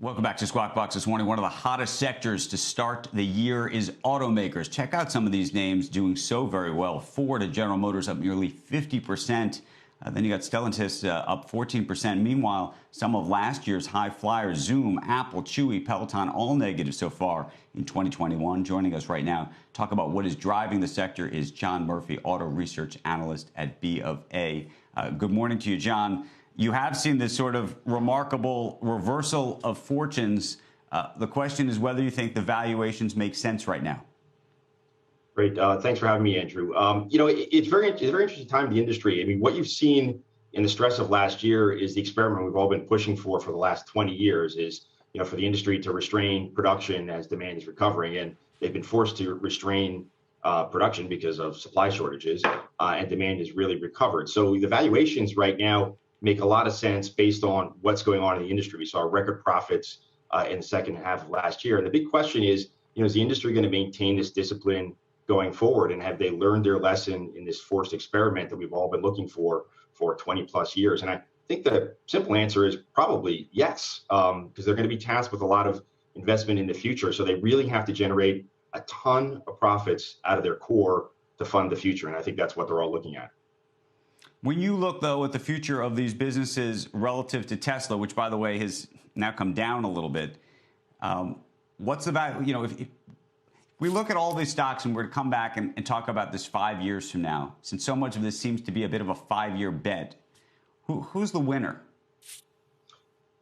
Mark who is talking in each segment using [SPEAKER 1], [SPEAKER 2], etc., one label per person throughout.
[SPEAKER 1] Welcome back to Squawk Box this morning. One of the hottest sectors to start the year is automakers. Check out some of these names doing so very well. Ford and General Motors up nearly 50%. Then you got Stellantis up 14%. Meanwhile, some of last year's high flyers, Zoom, Apple, Chewy, Peloton, all negative so far in 2021. Joining us right now, talk about what is driving the sector is John Murphy, auto research analyst at B of A. Good morning to you, John. You have seen this sort of remarkable reversal of fortunes. The question is whether you think the valuations make sense right now.
[SPEAKER 2] Great. Thanks for having me, Andrew. It's a very interesting time in the industry. I mean, what you've seen in the stress of last year is the experiment we've all been pushing for the last 20 years is, for the industry to restrain production as demand is recovering. And they've been forced to restrain production because of supply shortages and demand has really recovered. So the valuations right now make a lot of sense based on what's going on in the industry. We saw record profits in the second half of last year. And the big question is the industry going to maintain this discipline going forward? And have they learned their lesson in this forced experiment that we've all been looking for 20 plus years? And I think the simple answer is probably yes, because they're going to be tasked with a lot of investment in the future. So they really have to generate a ton of profits out of their core to fund the future. And I think that's what they're all looking at.
[SPEAKER 1] When you look, though, at the future of these businesses relative to Tesla, which, by the way, has now come down a little bit, what's the value? If we look at all these stocks and we're to come back and talk about this 5 years from now, since so much of this seems to be a bit of a 5-year bet, who's the winner?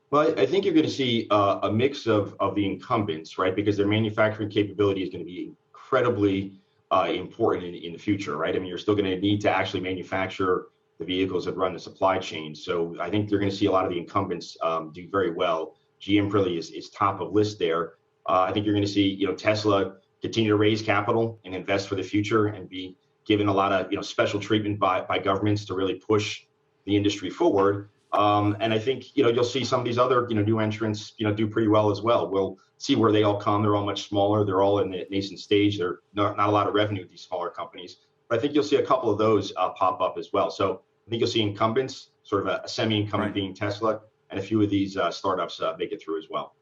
[SPEAKER 2] Well, I think you're going to see a mix of the incumbents, right? Because their manufacturing capability is going to be incredibly important in the future, right? I mean, you're still going to need to actually manufacture the vehicles that run the supply chain. So I think you're going to see a lot of the incumbents do very well. GM really is top of list there. I think you're going to see, Tesla continue to raise capital and invest for the future and be given a lot of, special treatment by governments to really push the industry forward. And I think, you'll see some of these other, new entrants, do pretty well as well. We'll see where they all come. They're all much smaller. They're all in the nascent stage. They're not a lot of revenue with these smaller companies. But I think you'll see a couple of those pop up as well. So I think you'll see incumbents, sort of a semi-incumbent being Tesla, and a few of these startups make it through as well.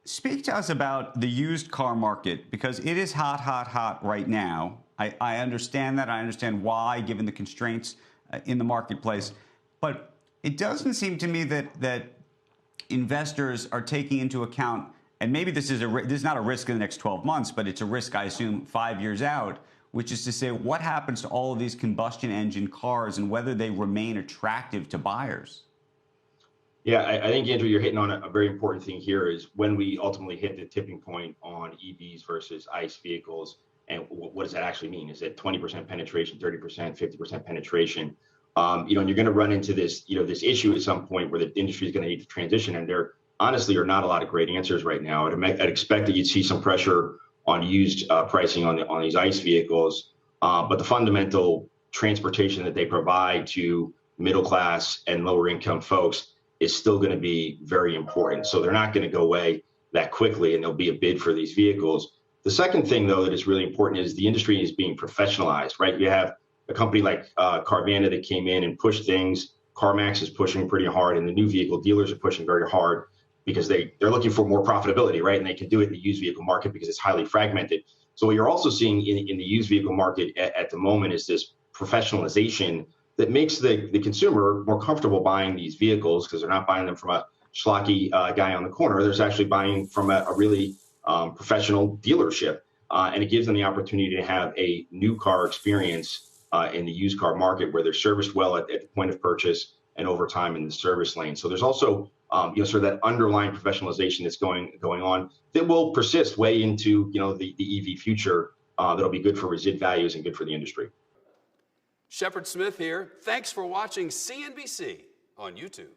[SPEAKER 1] Speak to us about the used car market, because it is hot, hot, hot right now. I understand that. I understand why, given the constraints in the marketplace. But it doesn't seem to me that investors are taking into account, and maybe this is not a risk in the next 12 months, but it's a risk, I assume, 5 years out, which is to say, what happens to all of these combustion engine cars and whether they remain attractive to buyers?
[SPEAKER 2] Yeah, I think, Andrew, you're hitting on a very important thing here is when we ultimately hit the tipping point on EVs versus ICE vehicles. And what does that actually mean? Is it 20% penetration, 30%, 50% penetration? And you're going to run into this, this issue at some point where the industry is going to need to transition. And there honestly are not a lot of great answers right now. I'd expect that you'd see some pressure on used pricing on these ICE vehicles. But the fundamental transportation that they provide to middle class and lower income folks is still going to be very important. So they're not going to go away that quickly, and there'll be a bid for these vehicles. The second thing, though, that is really important is the industry is being professionalized, right? You have a company like Carvana that came in and pushed things. CarMax is pushing pretty hard, and the new vehicle dealers are pushing very hard because they're looking for more profitability, right? And they can do it in the used vehicle market because it's highly fragmented. So what you're also seeing in the used vehicle market at the moment is this professionalization that makes the consumer more comfortable buying these vehicles because they're not buying them from a schlocky guy on the corner. They're actually buying from a really professional dealership. And it gives them the opportunity to have a new car experience in the used car market where they're serviced well at the point of purchase and over time in the service lane. So there's also sort of that underlying professionalization that's going on that will persist way into the EV future. That'll be good for resid values and good for the industry.
[SPEAKER 3] Shepard Smith here. Thanks for watching CNBC on YouTube.